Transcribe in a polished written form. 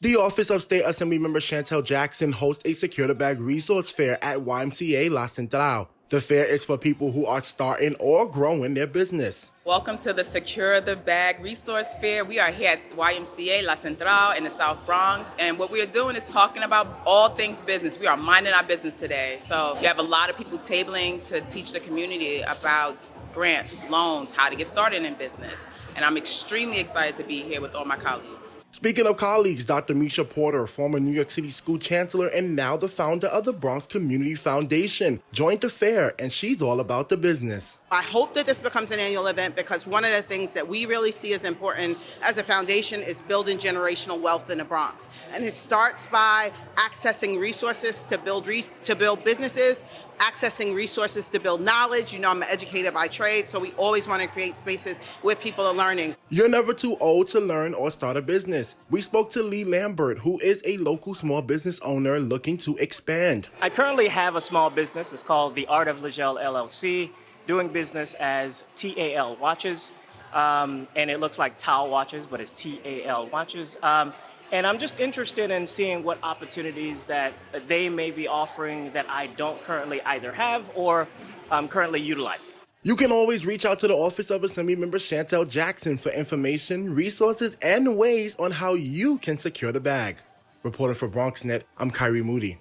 The Office of State Assembly member Chantel Jackson hosts a Secure the Bag resource fair at YMCA La Central. The fair is for people who are starting or growing their business. Welcome to the Secure the Bag Resource Fair. We are here at YMCA La Central in the South Bronx, and what we are doing is talking about all things business. We are minding our business today. So you have a lot of people tabling to teach the community about grants, loans, how to get started in business. And I'm extremely excited to be here with all my colleagues. Speaking of colleagues, Dr. Misha Porter, former New York City school chancellor and now the founder of the Bronx Community Foundation, joined the fair, and she's all about the business. I hope that this becomes an annual event because one of the things that we really see as important as a foundation is building generational wealth in the Bronx. And it starts by accessing resources to build businesses, accessing resources to build knowledge. You know, I'm an educator by trade, so we always want to create spaces where people are learning. You're never too old to learn or start a business. We spoke to Lee Lambert, who is a local small business owner looking to expand. I currently have a small business. It's called The Art of Legel LLC, doing business as TAL Watches. And it looks like Tao Watches, but it's TAL Watches. And I'm just interested in seeing what opportunities that they may be offering that I don't currently either have or currently utilizing. You can always reach out to the Office of Assembly member Chantel Jackson for information, resources, and ways on how you can secure the bag. Reporting for BronxNet, I'm Kairi Moody.